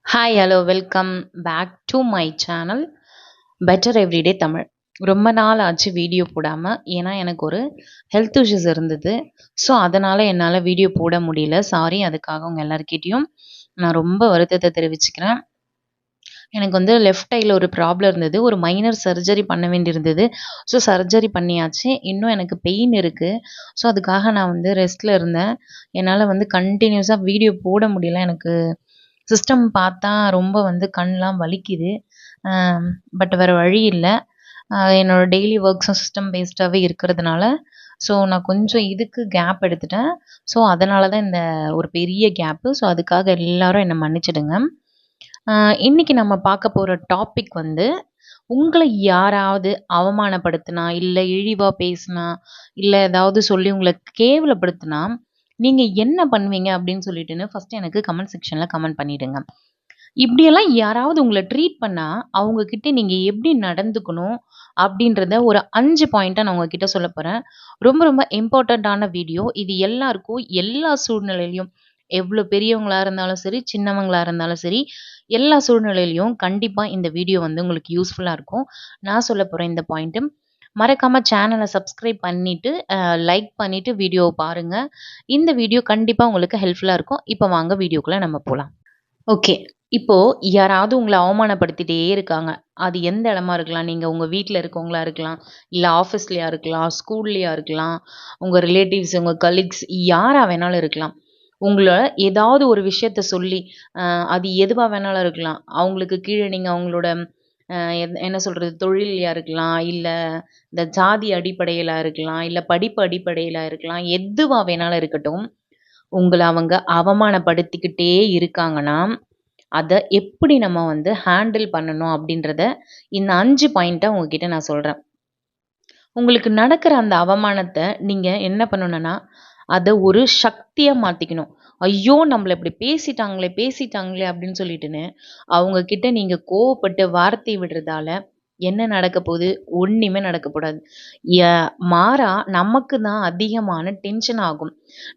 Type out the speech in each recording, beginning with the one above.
Hi hello welcome back to my channel better everyday Tamil. ரொம்ப நாள் ஆச்சு வீடியோ போடாமல். ஏன்னா எனக்கு ஒரு ஹெல்த் இஷ்யூஸ் இருந்தது. ஸோ அதனால் என்னால் வீடியோ போட முடியல. சாரி, அதுக்காக உங்கள் எல்லாருக்கிட்டேயும் நான் ரொம்ப வருத்தத்தை தெரிவிச்சுக்கிறேன். எனக்கு வந்து லெஃப்ட் ஐயில் ஒரு ப்ராப்ளம் இருந்தது. ஒரு மைனர் சர்ஜரி பண்ண வேண்டியிருந்தது. ஸோ சர்ஜரி பண்ணியாச்சு. இன்னும் எனக்கு பெயின் இருக்குது. ஸோ அதுக்காக நான் வந்து ரெஸ்ட்டில் இருந்தேன். என்னால் வந்து கண்டினியூஸாக வீடியோ போட முடியல. எனக்கு சிஸ்டம் பார்த்தா ரொம்ப வந்து கண்லாம் வலிக்குது. பட் வேறு வழி இல்ல. என்னோட டெய்லி ஒர்க்ஸும் சிஸ்டம் பேஸ்டாவே இருக்கிறதுனால, ஸோ நான் கொஞ்சம் இதுக்கு கேப் எடுத்துட்டேன். ஸோ அதனால தான் இந்த ஒரு பெரிய கேப்பு. ஸோ அதுக்காக எல்லாரும் என்ன மன்னிச்சிடுங்க. இன்னைக்கு நம்ம பார்க்க போற டாபிக் வந்து, உங்கள யாராவது அவமானப்படுத்தினா, இல்ல இழிவா பேசினா, இல்ல ஏதாவது சொல்லி உங்கள கேவலப்படுத்தினா, நீங்க என்ன பண்ணுவீங்க அப்படின்னு சொல்லிட்டுன்னு ஃபர்ஸ்ட் எனக்கு கமெண்ட் செக்ஷன்ல கமெண்ட் பண்ணிடுங்க. இப்படியெல்லாம் யாராவது உங்கள ட்ரீட் பண்ணா, அவங்க கிட்ட நீங்க எப்படி நடந்துக்கணும் அப்படின்றத ஒரு 5 பாயிண்ட்டா நான் உங்ககிட்ட சொல்லப் போறேன். ரொம்ப ரொம்ப இம்பார்ட்டன்ட்டான வீடியோ. இது எல்லாருக்கும், எல்லா சூழ்நிலையிலயும், எவ்ளோ பெரியவங்களா இருந்தாலும் சரி, சின்னவங்களா இருந்தாலும் சரி, எல்லா சூழ்நிலையிலயும் கண்டிப்பா இந்த வீடியோ வந்து உங்களுக்கு யூஸ்ஃபுல்லா இருக்கும். நான் சொல்லப் போற இந்த பாயிண்ட்டு. மறக்காம சேனல சப்ஸ்கிரைப் பண்ணிட்டு, லைக் பண்ணிட்டு வீடியோவ பாருங்க. இந்த வீடியோ கண்டிப்பா உங்களுக்கு ஹெல்ப்ஃபுல்லா இருக்கும். இப்ப வாங்க வீடியோக்குள்ள நம்ம போலாம். ஓகே. இப்போ யாராவது உங்கள அவமானப்படுத்திட்டே இருக்காங்க. அது எந்த இடமா இருக்கலாம். நீங்க உங்க வீட்ல இருக்கவங்களா இருக்கலாம். இல்ல ஆஃபீஸ்லயா இருக்கலாம். ஸ்கூல்லயா இருக்கலாம். உங்க ரிலேட்டிவ்ஸ், உங்க கலீக்ஸ் யாரா வேணாலும் இருக்கலாம். உங்கள ஏதாவது ஒரு விஷயத்த சொல்லி, அ அது எதுவா வேணாலும் இருக்கலாம். அவங்களுக்கு கீழ நீங்க அவங்களோட என்ன சொல்றது? தொழில்லயா இருக்கலாம். இல்ல இந்த ஜாதி அடிப்படையில இருக்கலாம். இல்ல படிப்பு அடிப்படையில இருக்கலாம். எதுவா வேணாலும் இருக்கட்டும். உங்கள அவங்க அவமானப்படுத்திக்கிட்டே இருக்காங்கன்னா, அத எப்படி நம்ம வந்து ஹேண்டில் பண்ணணும் அப்படின்றத, இந்த 5 பாயிண்ட்டா உங்ககிட்ட நான் சொல்றேன். உங்களுக்கு நடக்கிற அந்த அவமானத்த நீங்க என்ன பண்ணணும்னா, அத ஒரு சக்தியா மாத்திக்கணும். ஐயோ! நம்மள இப்படி பேசிட்டாங்களே அப்படின்னு சொல்லிட்டுன்னு, அவங்க கிட்ட நீங்க கோவப்பட்டு வார்த்தை விடுறதால என்ன நடக்க போது? ஒண்ணுமே நடக்க போடாது. ய மாறா நமக்கு தான் அதிகமான டென்ஷன் ஆகும்.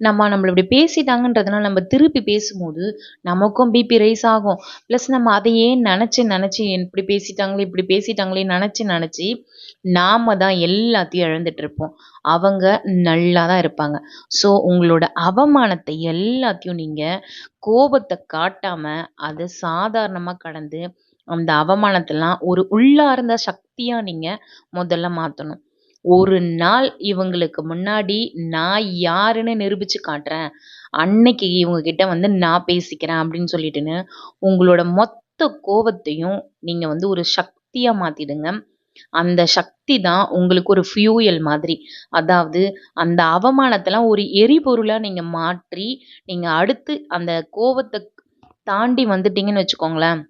நம்மள இப்படி பேசிட்டாங்கன்றதுனால நம்ம திருப்பி பேசும்போது, நமக்கும் பிபி ரைஸ் ஆகும். ப்ளஸ் நம்ம அதையே நெனச்சு இப்படி பேசிட்டாங்களே நெனச்சு நாம தான் எல்லாத்தையும் இழந்துட்டு இருப்போம். அவங்க நல்லா தான் இருப்பாங்க. ஸோ உங்களோட அவமானத்தை எல்லாத்தையும் நீங்க கோபத்த காட்டாம, அத சாதாரணமா கடந்து, அந்த அவமானத்தலாம் ஒரு உள்ளார்ந்த சக்தியா நீங்க முதல்ல மாத்தணும். ஒரு நாள் இவங்களுக்கு முன்னாடி நான் யாருன்னு நிரூபிச்சு காட்டுறேன். அன்னைக்கு இவங்க கிட்ட வந்து நான் பேசிக்கிறேன் அப்படின்னு சொல்லிட்டுன்னு, உங்களோட மொத்த கோவத்தையும் நீங்க வந்து ஒரு சக்தியா மாத்திடுங்க. அந்த சக்தி தான் உங்களுக்கு ஒரு ஃபியூயல் மாதிரி. அதாவது அந்த அவமானத்தலாம் ஒரு எரிபொருளா நீங்க மாற்றி, நீங்க அடுத்து அந்த கோவத்த தாண்டி வந்துட்டீங்கன்னு வச்சுக்கோங்களேன்,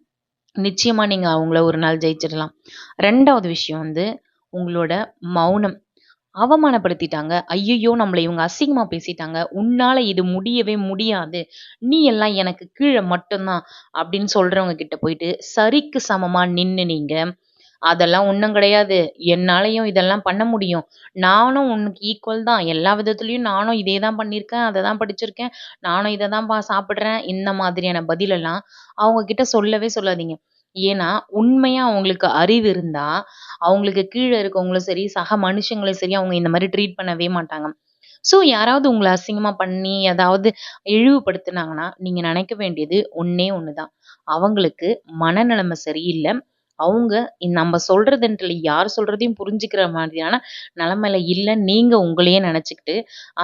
நிச்சயமா நீங்க அவங்கள ஒரு நாள் ஜெயிச்சிடலாம். 2வது விஷயம் வந்து உங்களோட மௌனம். அவமானப்படுத்திட்டாங்க. ஐய்யய்யோ! நம்மள இவங்க அசிங்கமா பேசிட்டாங்க. உன்னால இது முடியவே முடியாது. நீ எல்லாம் எனக்கு கீழ மட்டும் தான் அப்படின்னு சொல்றவங்க கிட்ட போயிட்டு சரிக்கு சமமா நின்னு நீங்க அதெல்லாம் ஒண்ணும் கிடையாது. என்னாலயும் இதெல்லாம் பண்ண முடியும். நானும் உனக்கு ஈக்குவல் தான். எல்லா விதத்துலயும் நானும் இதே தான் பண்ணியிருக்கேன். அத தான் படிச்சிருக்கேன். நானும் இத தான்ப்பா சாப்பிடுறேன். இந்த மாதிரியான பதிலெல்லாம் அவங்க கிட்ட சொல்லவே சொல்லாதீங்க. ஏன்னா, உண்மையா அவங்களுக்கு அறிவு இருந்தா, அவங்களுக்கு கீழ இருக்கவங்களும் சரி, சக மனுஷங்களையும் சரி, அவங்க இந்த மாரி ட்ரீட் பண்ணவே மாட்டாங்க. ஸோ யாராவது உங்கள அசிங்கமா பண்ணி, ஏதாவது இழிவுபடுத்துனாங்கன்னா, நீங்க நினைக்க வேண்டியது ஒண்ணே ஒண்ணு தான். அவங்களுக்கு மனநெலைமை சரியில்ல. அவங்க நம்ம சொல்றதுன்ட்டுல யார் சொல்றதையும் புரிஞ்சுக்கிற மாதிரியான நிலைமையில இல்லன்னு நீங்க உங்களையே நினைச்சுக்கிட்டு,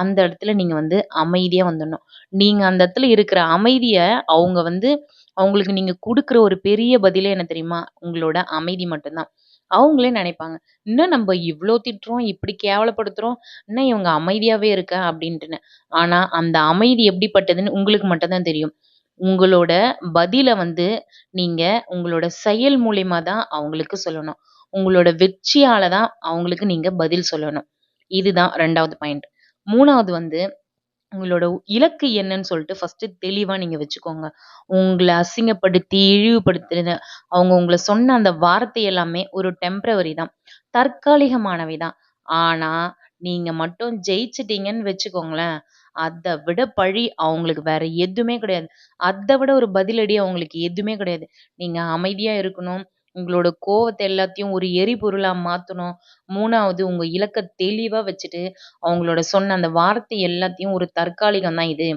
அந்த இடத்துல நீங்க வந்து அமைதியா வந்துடணும். நீங்க அந்த இடத்துல இருக்கிற அமைதிய அவங்க வந்து அவங்களுக்கு நீங்க குடுக்குற ஒரு பெரிய பதிலே என்ன தெரியுமா? உங்களோட அமைதி மட்டும் தான். அவங்களே நினைப்பாங்க. என்ன நம்ப இவ்ளோ திட்டுறோம், இப்படி கேவலப்படுத்துறோம், என்ன இவங்க அமைதியாவே இருக்கா அப்படின்ட்டுன்னு. ஆனா அந்த அமைதி எப்படிப்பட்டதுன்னு உங்களுக்கு மட்டும் தான் தெரியும். உங்களோட பதில வந்து நீங்க உங்களோட செயல் மூலியமா தான் அவங்களுக்கு சொல்லணும். உங்களோட வெற்றியால தான் அவங்களுக்கு நீங்க பதில் சொல்லணும். இதுதான் 2வது பாயிண்ட். 3வது வந்து உங்களோட இலக்கு என்னன்னு சொல்லிட்டு ஃபர்ஸ்ட்டு தெளிவா நீங்க வச்சுக்கோங்க. உங்கள அசிங்கப்படுத்தி, இழிவுபடுத்தின அவங்க உங்கள சொன்ன அந்த வார்த்தை எல்லாமே ஒரு டெம்பரவரி தான். தற்காலிகமானவை தான். ஆனா, நீங்க மட்டும் ஜெயிச்சுட்டீங்கன்னு வச்சுக்கோங்களேன், அத விட பழி அவங்களுக்கு வேற எதுவுமே கிடையாது. அத விட ஒரு பதிலடி அவங்களுக்கு எதுவுமே கிடையாது. நீங்க அமைதியா இருக்கணும். உங்களோட கோவத்த எல்லாத்தையும் ஒரு எரிபொருளா மாத்தணும். 3வது உங்க இலக்க தெளிவா வச்சுட்டு, அவங்களோட சொன்ன அந்த வார்த்தை எல்லாத்தையும் ஒரு தற்காலிகம் தான் இது.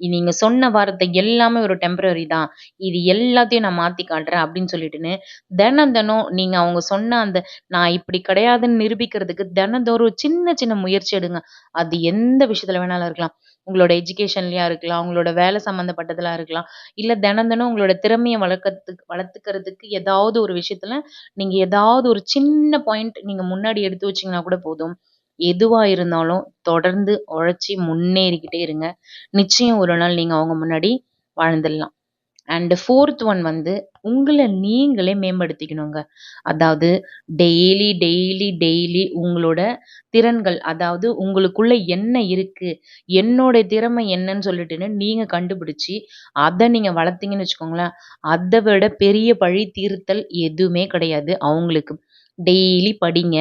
நீங்க சொன்ன வார்த்தை எல்லாமே ஒரு டெம்பரரி தான். இது எல்லாத்தையும் நான் மாத்தி காட்டுறேன் அப்படின்னு சொல்லிட்டுன்னு, தினம் தினம் நீங்க அவங்க சொன்ன அந்த நான் இப்படி கிடையாதுன்னு நிரூபிக்கிறதுக்கு தினந்தோறும் சின்ன சின்ன முயற்சி எடுங்க. அது எந்த விஷயத்துல வேணாலும் இருக்கலாம். உங்களோட எஜுகேஷன்லயா இருக்கலாம், உங்களோட வேலை சம்மந்தப்பட்டதலா இருக்கலாம். இல்ல தினம் தினம் உங்களோட திறமைய வளர்த்துக்கிறதுக்கு ஏதாவது ஒரு விஷயத்துல நீங்க ஏதாவது ஒரு சின்ன பாயிண்ட் நீங்க முன்னாடி எடுத்து வச்சீங்கன்னா கூட போதும். எதுவா இருந்தாலும் தொடர்ந்து உழைச்சு முன்னேறிக்கிட்டே இருங்க. நிச்சயம் ஒரு நாள் நீங்க அவங்க முன்னாடி வாழ்ந்துடலாம். அண்ட் 4த் ஒன் வந்து உங்கள நீங்களே மேம்படுத்திக்கணுங்க. அதாவது டெய்லி, டெய்லி, டெய்லி உங்களோட திறன்கள், அதாவது உங்களுக்குள்ள என்ன இருக்கு? என்னோட திறமை என்னன்னு சொல்லிட்டுன்னு நீங்க கண்டுபிடிச்சு, அத நீங்க வளர்த்தீங்கன்னு வச்சுக்கோங்களேன், அத விட பெரிய பழி தீர்த்தல் எதுவுமே கிடையாது அவங்களுக்கு. டெய்லி படிங்க.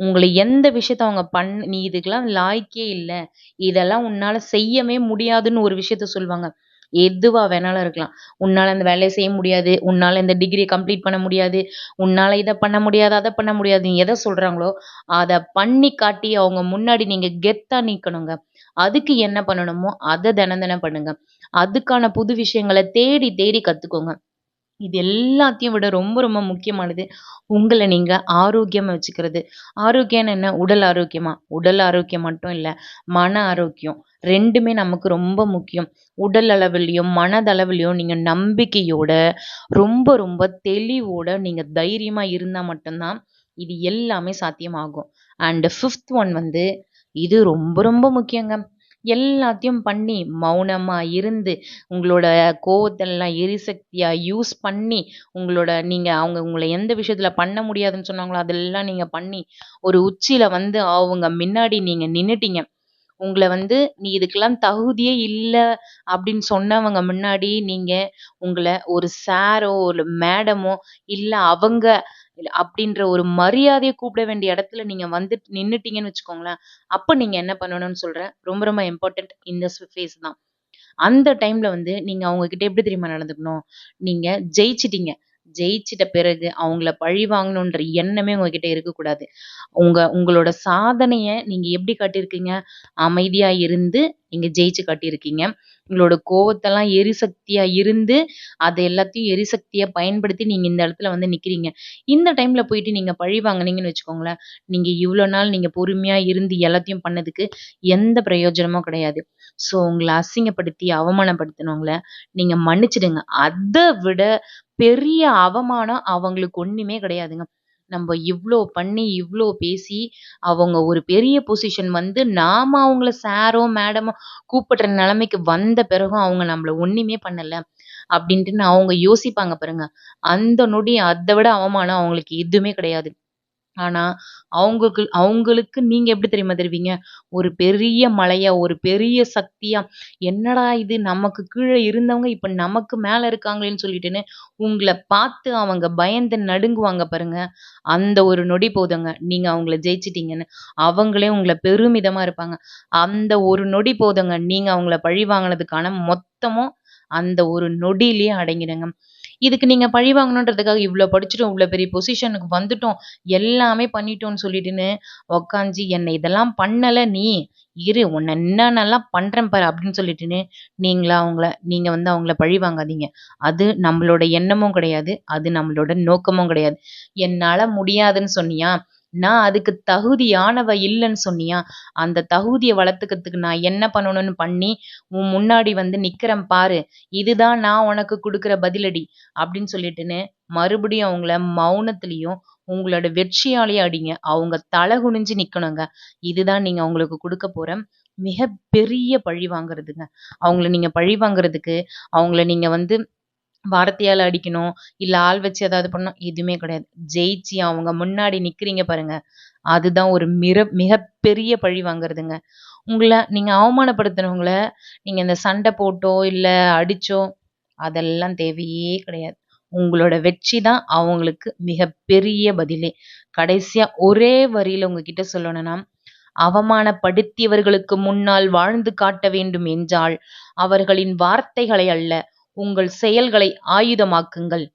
உங்கள எந்த விஷயத்த அவங்க நீ இதுக்கெல்லாம் லாயக்கே இல்ல. இதெல்லாம் உன்னால செய்யவே முடியாதுன்னு ஒரு விஷயத்த சொல்லுவாங்க. எதுவா வேணாலும் இருக்கலாம். உன்னால அந்த வேலைய செய்ய முடியாது. உன்னால இந்த டிகிரிய கம்ப்ளீட் பண்ண முடியாது. உன்னால இத பண்ண முடியாது, அத பண்ண முடியாதுன்னு எத சொல்றாங்களோ, அத பண்ணி காட்டி அவங்க முன்னாடி நீங்க கெத்தா நிக்கணுங்க. அதுக்கு என்ன பண்ணணுமோ, அத தினம் தினம் பண்ணுங்க. அதுக்கான புது விஷயங்கள தேடி தேடி கத்துக்கோங்க. இது எல்லாத்தையும் விட ரொம்ப ரொம்ப முக்கியமானது, உங்கள நீங்க ஆரோக்கியமா வச்சுக்கிறது. ஆரோக்கியம்னு என்ன? உடல் ஆரோக்கியமா? உடல் ஆரோக்கியம் மட்டும் இல்ல, மன ஆரோக்கியம். 2மே நமக்கு ரொம்ப முக்கியம். உடல் அளவிலயும், மனதளவிலயும் நீங்க நம்பிக்கையோட, ரொம்ப ரொம்ப தெளிவோட நீங்க தைரியமா இருந்தா மட்டும் தான், இது எல்லாமே சாத்தியமாகும். அண்ட் 5த் ஒன் வந்து, இது ரொம்ப ரொம்ப முக்கியங்க. எல்லாத்தையும் பண்ணி, மௌனமா இருந்து, உங்களோட கோவத்தெல்லாம் எரிசக்தியா யூஸ் பண்ணி, அவங்க உங்கள எந்த விஷயத்துல பண்ண முடியாதுன்னு சொன்னாங்களோ, அதெல்லாம் நீங்க பண்ணி, ஒரு உச்சியில வந்து அவங்க முன்னாடி நீங்க நின்னுட்டீங்க. உங்கள வந்து "நீ இதுக்கெல்லாம் தகுதியே இல்ல" அப்படின்னு சொன்னவங்க முன்னாடி நீங்க உங்கள ஒரு சாரோ, ஒரு மேடமோ, இல்ல அவங்க அப்படின்ற ஒரு மரியாதைய கூப்பிட வேண்டிய இடத்துல நீங்க வந்து நின்னுட்டீங்கன்னு வச்சுக்கோங்களேன். அப்ப நீங்க என்ன பண்ணணும்னு சொல்றேன். ரொம்ப ரொம்ப இம்பார்ட்டன்ட் இந்த ஃபேஸ் தான். அந்த டைம்ல வந்து நீங்க அவங்க கிட்ட எப்படி தெரியுமா நடந்துக்கணும்? நீங்க ஜெயிச்சிட்டீங்க. ஜெயிச்சிட்ட பிறகு அவங்கள பழி வாங்கணுன்ற எண்ணமே உங்ககிட்ட இருக்கக்கூடாது. உங்களோட சாதனைய நீங்க எப்படி காட்டியிருக்கீங்க? அமைதியா இருந்து நீங்க ஜெயிச்சு காட்டியிருக்கீங்க. உங்களோட கோவத்தெல்லாம் எரிசக்தியா இருந்து, அத எல்லாத்தையும் எரிசக்தியா பயன்படுத்தி நீங்க இந்த இடத்துல வந்து நிக்கிறீங்க. இந்த டைம்ல போயிட்டு நீங்க பழி வாங்குனீங்கன்னு வச்சுக்கோங்களேன், நீங்க இவ்ளோ நாள் நீங்க பொறுமையா இருந்து எல்லாத்தையும் பண்ணதுக்கு எந்த பிரயோஜனமும் கிடையாது. ஸோ உங்கள அசிங்கப்படுத்தி, அவமானப்படுத்தினவங்கள நீங்க மன்னிச்சுடுங்க. அத விட பெரிய அவமானம் அவங்களுக்கு ஒண்ணுமே கிடையாதுங்க. நம்ப இவ்ளோ பண்ணி, இவ்ளோ பேசி, அவங்க ஒரு பெரிய பொசிஷன் வந்து நாம அவங்கள சாரோ, மேடமோ கூப்பிடுற நிலைமைக்கு வந்த பிறகும் அவங்க நம்மள ஒண்ணுமே பண்ணல. அப்படின்ட்டுன்னு அவங்க யோசிப்பாங்க பாருங்க. அந்த நொடி அத விட அவமானம் அவங்களுக்கு எதுவுமே கிடையாது. ஆனா, அவங்களுக்கு நீங்க எப்படி தெரியுமா தருவீங்க? ஒரு பெரிய மலையா, ஒரு பெரிய சக்தியா, என்னடா இது நமக்கு கீழ இருந்தவங்க இப்ப நமக்கு மேல இருக்காங்களேன்னு சொல்லிட்டுன்னு, உங்கள பார்த்து அவங்க பயந்து நடுங்குவாங்க பாருங்க. அந்த ஒரு நொடி போதுங்க. நீங்க அவங்கள ஜெயிச்சிட்டீங்கன்னு. அவங்களே உங்கள பெருமிதமா இருப்பாங்க. அந்த ஒரு நொடி போதுங்க. நீங்க அவங்கள பழி வாங்குனதுக்கான மொத்தமும் அந்த ஒரு நொடியிலேயே அடங்கிடுங்க. இதுக்கு நீங்க பழி வாங்கணுன்றதுக்காக இவ்ளோ படிச்சுட்டோம், இவ்ளோ பெரிய பொசிஷனுக்கு வந்துட்டோம், எல்லாமே பண்ணிட்டோம்ன்னு சொல்லிட்டுன்னு உட்காந்து, "என்ன இதெல்லாம் பண்ணல நீ, இரு உன்ன என்னென்னலாம் பண்றேன் பாரு" அப்படின்னு சொல்லிட்டுன்னு நீங்க வந்து அவங்கள பழி வாங்காதீங்க. அது நம்மளோட எண்ணமும் கிடையாது. அது நம்மளோட நோக்கமும் கிடையாது. "என்னால முடியாதுன்னு சொன்னியா? நான் அதுக்கு தகுதியானவ இல்லன்னு சொன்னியா? அந்த தகுதிய வளர்த்துக்கிறதுக்கு நான் என்ன பண்ணணும்னு பண்ணி, உன் முன்னாடி வந்து நிக்கிறேன் பாரு. இதுதான் நான் உனக்கு குடுக்குற பதிலடி." அப்படின்னு சொல்லிட்டுன்னு மறுபடியும் அவங்கள மௌனத்திலயும் உங்களோட வெற்றியாலேயே அடிங்க. அவங்க தலை குனிஞ்சு நிக்கணுங்க. இதுதான் நீங்க அவங்களுக்கு குடுக்க போற மிகப்பெரிய பழி வாங்குறதுங்க. அவங்கள நீங்க பழி வாங்குறதுக்கு, அவங்கள நீங்க வந்து வார்த்தையால அடிக்கணும், இல்ல ஆள் வச்சு ஏதாவது பண்ணணும் எதுவுமே கிடையாது. ஜெயிச்சு அவங்க முன்னாடி நிக்கிறீங்க பாருங்க. அதுதான் ஒரு மிகப்பெரிய பழி வாங்குறதுங்க. நீங்க அவமானப்படுத்துனவங்கள நீங்க இந்த சண்டை போட்டோ, இல்ல அடிச்சோ அதெல்லாம் தேவையே கிடையாது. உங்களோட வெற்றி தான் அவங்களுக்கு மிகப்பெரிய பதிலே. கடைசியா ஒரே வரியில உங்ககிட்ட சொல்லணும்னா, அவமானப்படுத்தியவர்களுக்கு முன்னால் வாழ்ந்து காட்ட வேண்டும் என்றால் அவர்களின் வார்த்தைகளை அல்ல, உங்கள் செயல்களை ஆயுதமாக்குங்கள்.